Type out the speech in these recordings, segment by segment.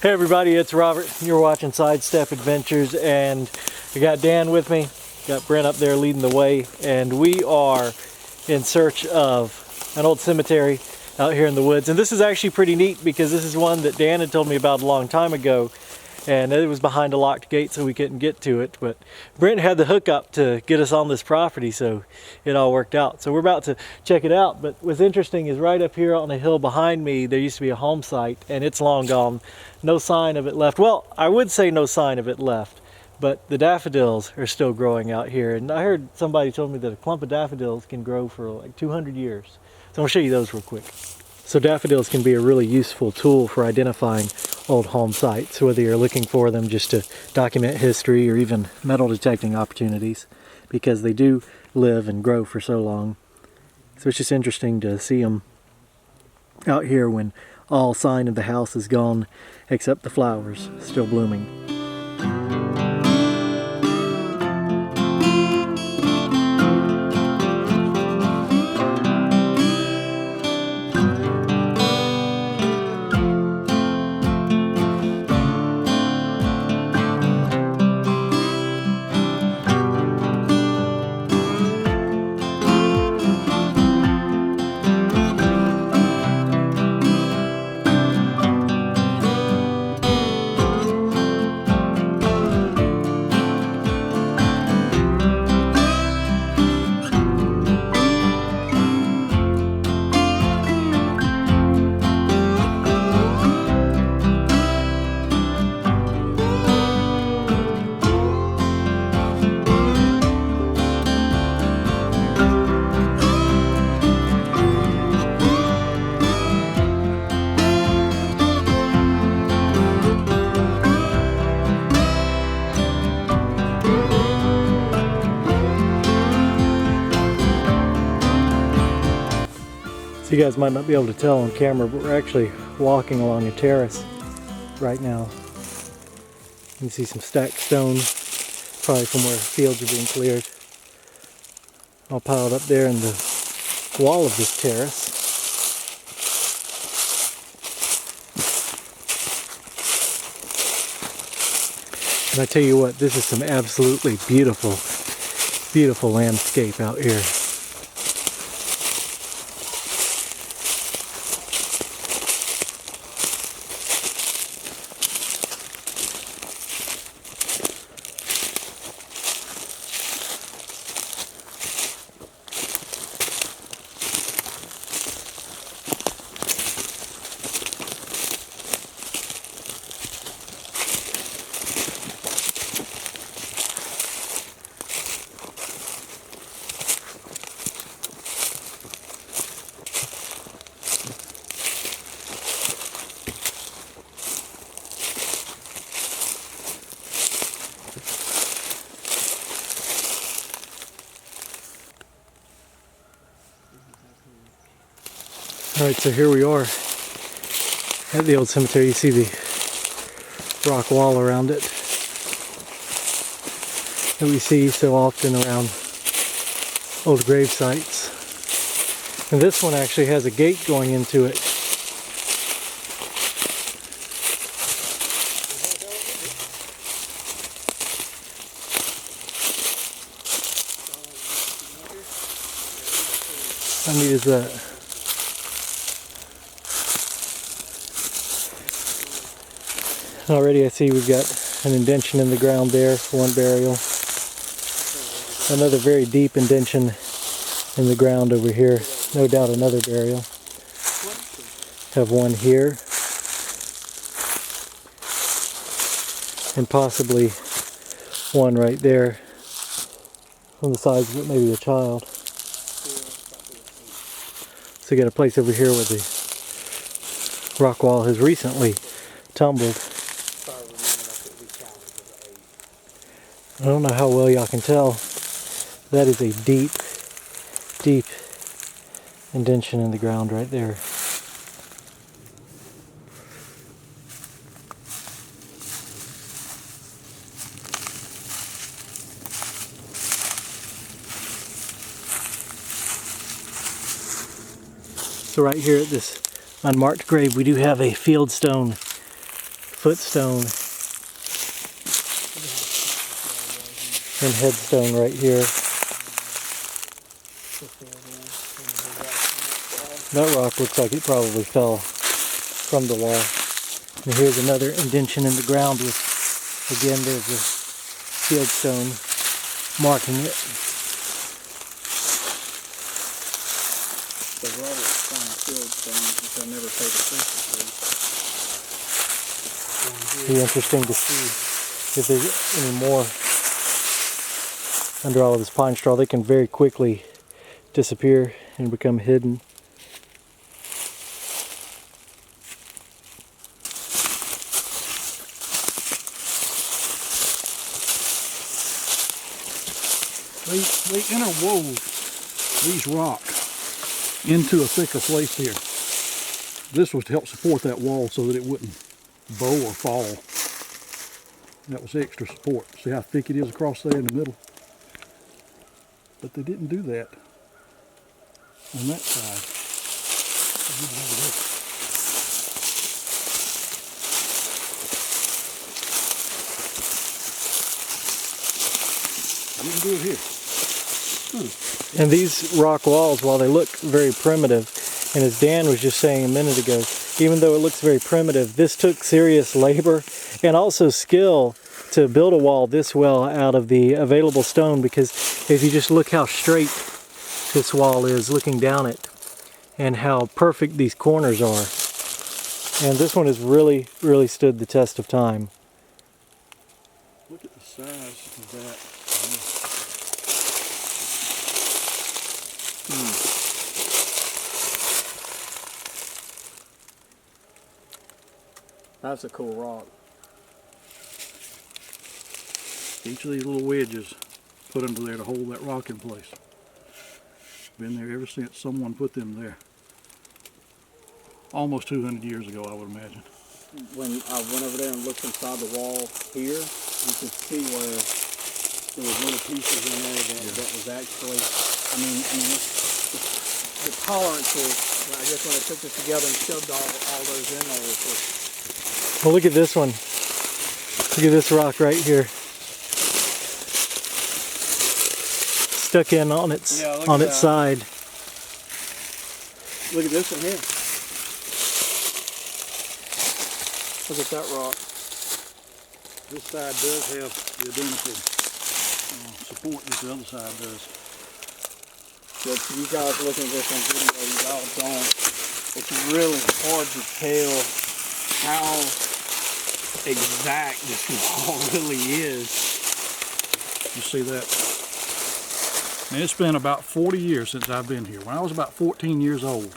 Hey everybody, it's Robert. You're watching Sidestep Adventures, and I got Dan with me. Got Brent up there leading the way, and we are in search of an old cemetery out here in the woods. And this is actually pretty neat because this is one that Dan had told me about a long time ago, and it was behind a locked gate so we couldn't get to it. But Brent had the hookup to get us on this property, so it all worked out. So we're about to check it out. But what's interesting is right up here on the hill behind me, there used to be a home site, and it's long gone. No sign of it left. Well, I would say no sign of it left, but the daffodils are still growing out here. And I heard somebody told me that a clump of daffodils can grow for like 200 years. So I'll show you those real quick. So daffodils can be a really useful tool for identifying old home sites, whether you're looking for them just to document history or even metal detecting opportunities, because they do live and grow for so long. So it's just interesting to see them out here when all sign of the house is gone except the flowers still blooming. So you guys might not be able to tell on camera, but we're actually walking along a terrace right now. You can see some stacked stone, probably from where fields are being cleared, all piled up there in the wall of this terrace. And I tell you what, this is some absolutely beautiful, beautiful landscape out here. Alright, so here we are at the old cemetery. You see the rock wall around it that we see so often around old grave sites. And this one actually has a gate going into it. How neat is that? Already I see we've got an indention in the ground there for one burial. Another very deep indention in the ground over here. No doubt another burial. Have one here. And possibly one right there on the sides of it, maybe a child. So you got a place over here where the rock wall has recently tumbled. I don't know how well y'all can tell. That is a deep, deep indention in the ground right there. So right here at this unmarked grave, we do have a field stone footstone and headstone right here. That rock looks like it probably fell from the wall. And here's another indention in the ground with, again, there's a fieldstone marking it. The Robert found fieldstone, which I never paid attention to. It'll be interesting to see if there's any more under all of this pine straw. They can very quickly disappear and become hidden. They interwove these rocks into a thicker place here. This was to help support that wall so that it wouldn't bow or fall. That was extra support. See how thick it is across there in the middle? But they didn't do that on that side. They didn't do it here. And these rock walls, while they look very primitive, and as Dan was just saying a minute ago, even though it looks very primitive, this took serious labor and also skill to build a wall this well out of the available stone, because if you just look how straight this wall is looking down it and how perfect these corners are. And this one has really, really stood the test of time. Look at the size of that. That's a cool rock. Each of these little wedges put under there to hold that rock in place. Been there ever since someone put them there. Almost 200 years ago, I would imagine. When I went over there and looked inside the wall here, you could see where there was little pieces in there that was actually, I mean the tolerances, I guess when I took this together and shoved all those in there, was just... Well, look at this one. Look at this rock right here. Stuck in on its side. Look at this one here. Look at that rock. This side does have the identical support that the other side does. So if you guys looking at this on video, you all don't. It's really hard to tell how exact this wall really is. You see that? And it's been about 40 years since I've been here. When I was about 14 years old,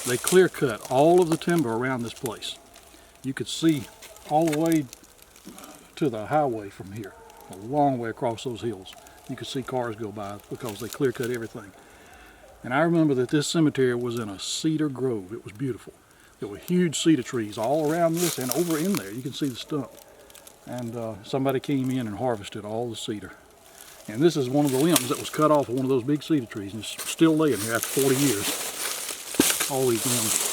they clear cut all of the timber around this place. You could see all the way to the highway from here, a long way across those hills. You could see cars go by because they clear cut everything. And I remember that this cemetery was in a cedar grove. It was beautiful. There were huge cedar trees all around this, and over in there you can see the stump. And somebody came in and harvested all the cedar. And this is one of the limbs that was cut off of one of those big cedar trees, and it's still laying here after 40 years. All these limbs.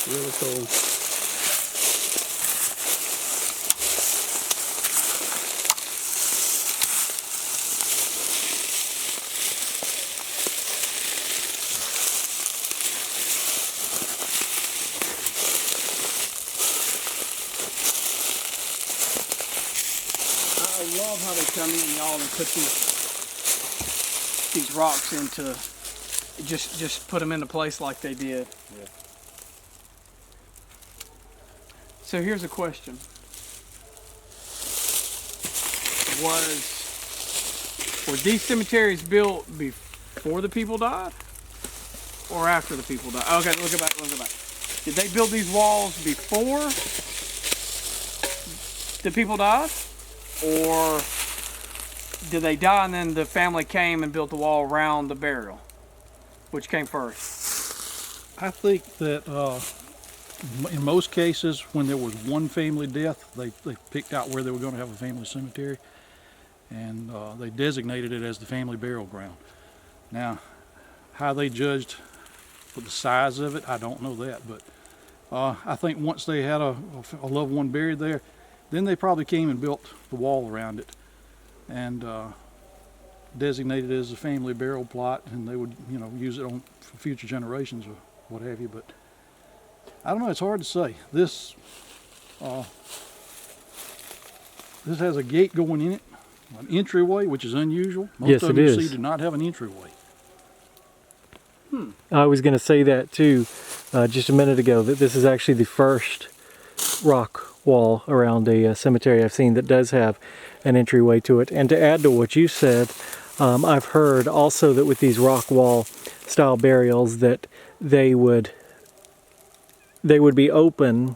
Really cool. I love how they come in, y'all, and put these rocks into, just put them into place like they did. Yeah. So here's a question. Were these cemeteries built before the people died? Or after the people died? Okay, look back. Did they build these walls before the people died? Or did they die and then the family came and built the wall around the burial? Which came first? I think that in most cases, when there was one family death, they picked out where they were going to have a family cemetery, and they designated it as the family burial ground. Now, how they judged the size of it, I don't know that, but I think once they had a loved one buried there, then they probably came and built the wall around it and designated it as a family burial plot, and they would, you know, use it for future generations or what have you. But I don't know, it's hard to say. This has a gate going in it, an entryway, which is unusual. Most Yes, of it them you is. see do not have an entryway. I was going to say that too just a minute ago, that this is actually the first rock wall around a cemetery I've seen that does have an entryway to it. And to add to what you said, I've heard also that with these rock wall style burials that they would be open,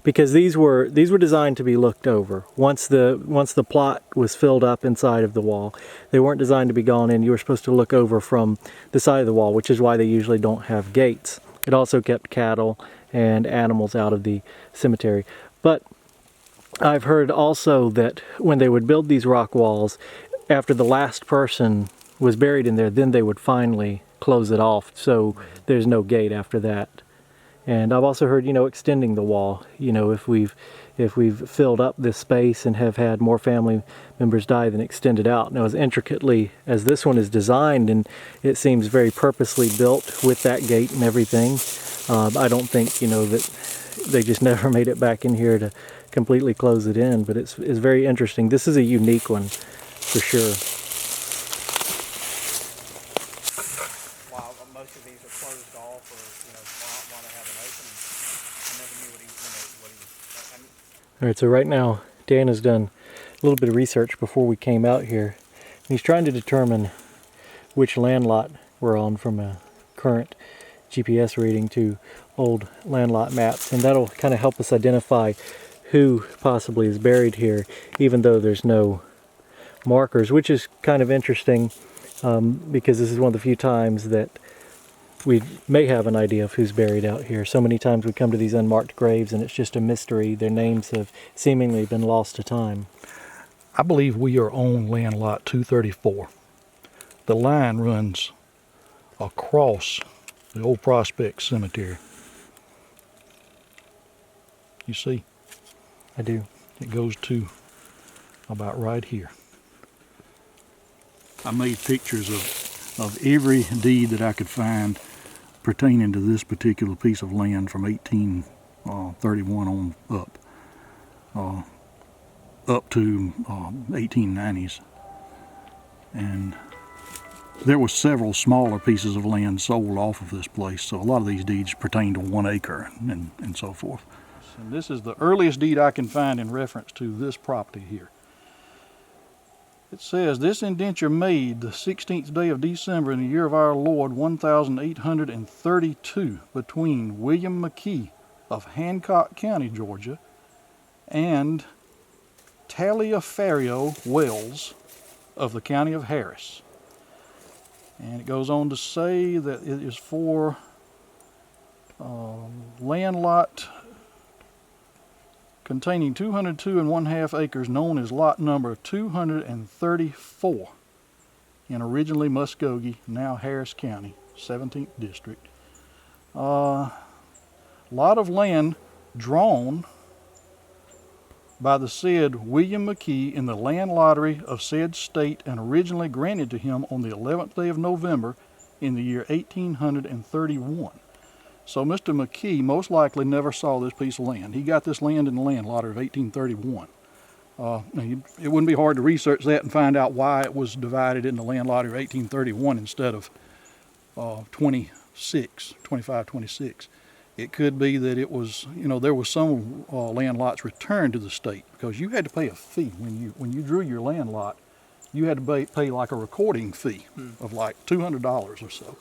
because these were designed to be looked over. Once the plot was filled up inside of the wall, they weren't designed to be gone in. You were supposed to look over from the side of the wall, which is why they usually don't have gates. It also kept cattle and animals out of the cemetery. But I've heard also that when they would build these rock walls, after the last person was buried in there, then they would finally close it off, so there's no gate after that. And I've also heard, you know, extending the wall. You know, if we've filled up this space and have had more family members die, then extend it out. Now, as intricately as this one is designed, and it seems very purposely built with that gate and everything, I don't think, you know, that they just never made it back in here to completely close it in. But it's very interesting. This is a unique one for sure. While most of these are closed off, or while they have it open, I never knew what he was. I mean, All right, so right now, Dan has done a little bit of research before we came out here. He's trying to determine which land lot we're on from a current GPS reading to old land lot maps, and that'll kind of help us identify who possibly is buried here, even though there's no markers, which is kind of interesting because this is one of the few times that we may have an idea of who's buried out here. So many times we come to these unmarked graves and it's just a mystery. Their names have seemingly been lost to time. I believe we are on land lot 234. The line runs across the old Prospect Cemetery. You see? I do. It goes to about right here. I made pictures of every deed that I could find pertaining to this particular piece of land from 1831 on up to 1890s. And there were several smaller pieces of land sold off of this place, so a lot of these deeds pertain to 1 acre and so forth. And this is the earliest deed I can find in reference to this property here. It says, this indenture made the 16th day of December in the year of our Lord 1832 between William McKee of Hancock County, Georgia, and Taliaferro Wells of the county of Harris. And it goes on to say that it is for land lot containing 202 1/2 acres, known as lot number 234 in originally Muskogee, now Harris County, 17th District. Lot of land drawn by the said William McKee in the land lottery of said state and originally granted to him on the 11th day of November in the year 1831. So Mr. McKee most likely never saw this piece of land. He got this land in the land lottery of 1831. It wouldn't be hard to research that and find out why it was divided in the land lottery of 1831 instead of 25, 26. It could be that it was, there was some land lots returned to the state because you had to pay a fee when you drew your land lot. You had to pay like a recording fee of like $200 or so.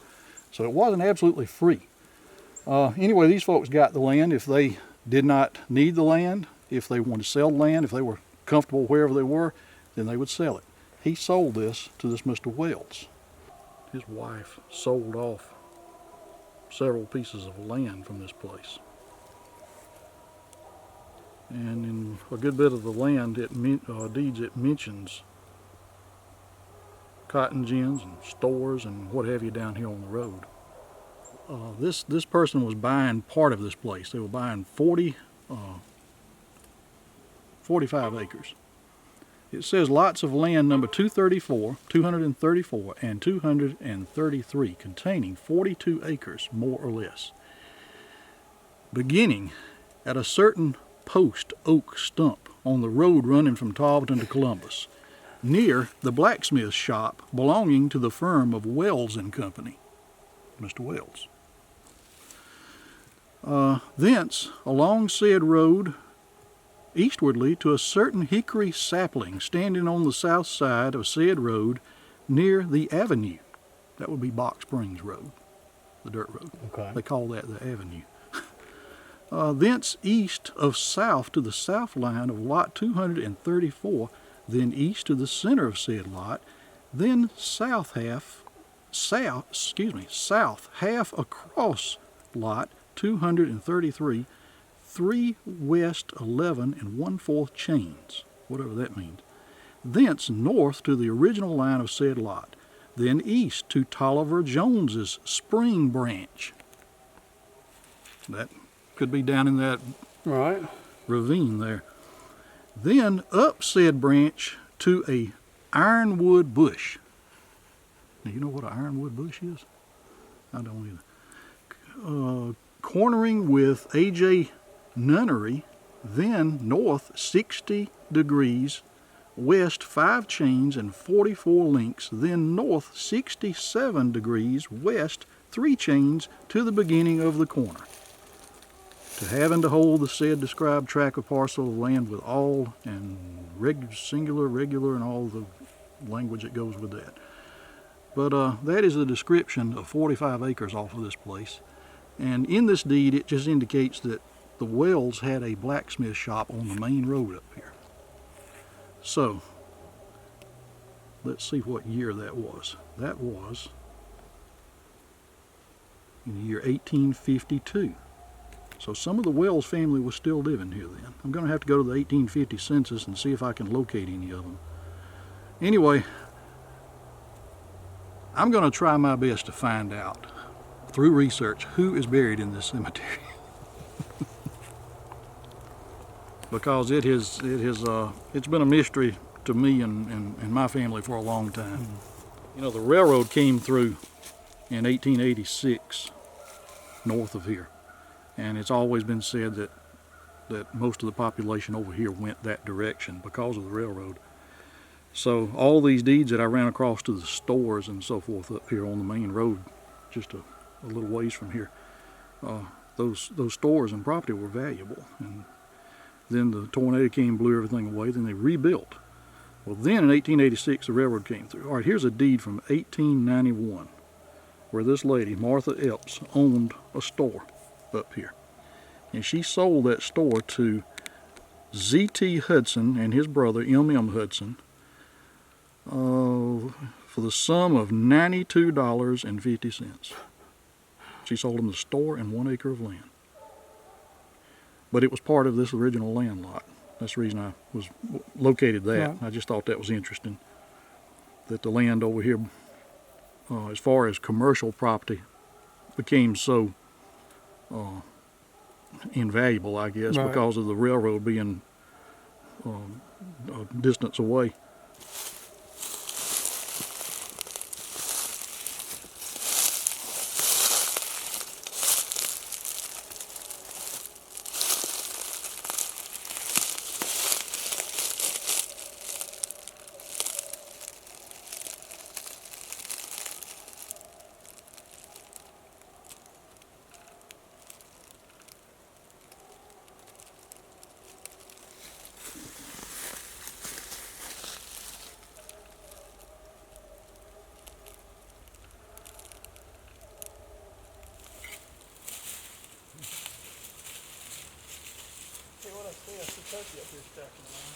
So it wasn't absolutely free. Anyway, these folks got the land. If they did not need the land, if they wanted to sell the land, if they were comfortable wherever they were, then they would sell it. He sold this to this Mr. Wells. His wife sold off several pieces of land from this place. And in a good bit of the land deeds, it mentions cotton gins and stores and what have you down here on the road. This person was buying part of this place. They were buying 45 acres. It says lots of land number 234, 234, and 233 containing 42 acres, more or less, beginning at a certain post oak stump on the road running from Talbotton to Columbus, near the blacksmith shop belonging to the firm of Wells and Company, Mr. Wells. Thence, along said road, eastwardly to a certain hickory sapling standing on the south side of said road near the avenue. That would be Box Springs Road, the dirt road. Okay. They call that the avenue. Thence east of south to the south line of lot 234, then east to the center of said lot, then south half across lot 233, 3 west 11 and 1/4 chains, whatever that means. Thence north to the original line of said lot, then east to Tolliver Jones's spring branch. That could be down in that Right. ravine there. Then up said branch to a ironwood bush. Now, you know what an ironwood bush is? I don't either. Cornering with A.J. Nunnery, then north 60 degrees, west 5 chains and 44 links, then north 67 degrees, west 3 chains to the beginning of the corner. To have and to hold the said described tract of parcel of land with all and singular, regular, and all the language that goes with that. But that is the description of 45 acres off of this place. And in this deed, it just indicates that the Wells had a blacksmith shop on the main road up here. So, let's see what year that was. That was in the year 1852. So some of the Wells family was still living here then. I'm going to have to go to the 1850 census and see if I can locate any of them. Anyway, I'm going to try my best to find out through research who is buried in this cemetery. Because it's been a mystery to me and my family for a long time. You know, the railroad came through in 1886 north of here. And it's always been said that most of the population over here went that direction because of the railroad. So all these deeds that I ran across to the stores and so forth up here on the main road, just a little ways from here, those stores and property were valuable. And then the tornado came, blew everything away, then they rebuilt. Well, then in 1886 the railroad came through. All right, here's a deed from 1891 where this lady, Martha Epps, owned a store up here. And she sold that store to Z.T. Hudson and his brother M.M. Hudson for the sum of $92.50. She sold them the store and 1 acre of land. But it was part of this original land lot. That's the reason I was located that. Yeah. I just thought that was interesting, that the land over here, as far as commercial property, became so invaluable, I guess, Right. because of the railroad being a distance away. See what I see? I see turkey up here stacking around.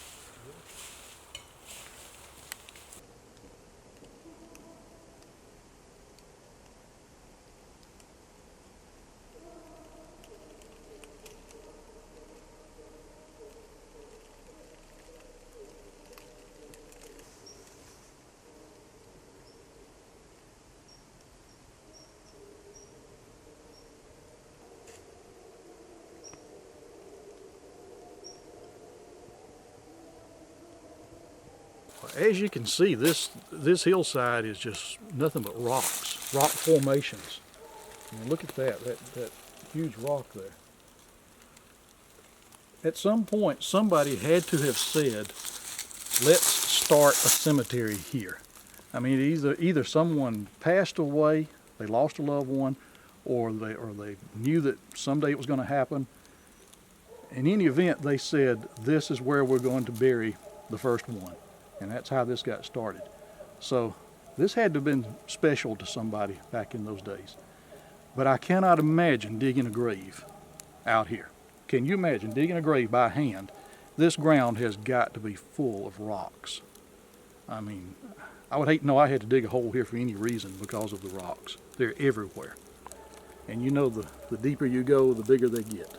as you can see, this hillside is just nothing but rocks, rock formations. I mean, look at that huge rock there. At some point, somebody had to have said, let's start a cemetery here. I mean, either someone passed away, they lost a loved one, or they knew that someday it was going to happen. In any event, they said, this is where we're going to bury the first one. And that's how this got started. So this had to have been special to somebody back in those days. But I cannot imagine digging a grave out here. Can you imagine digging a grave by hand? This ground has got to be full of rocks. I mean, I would hate to know I had to dig a hole here for any reason because of the rocks. They're everywhere. And you know the deeper you go, the bigger they get.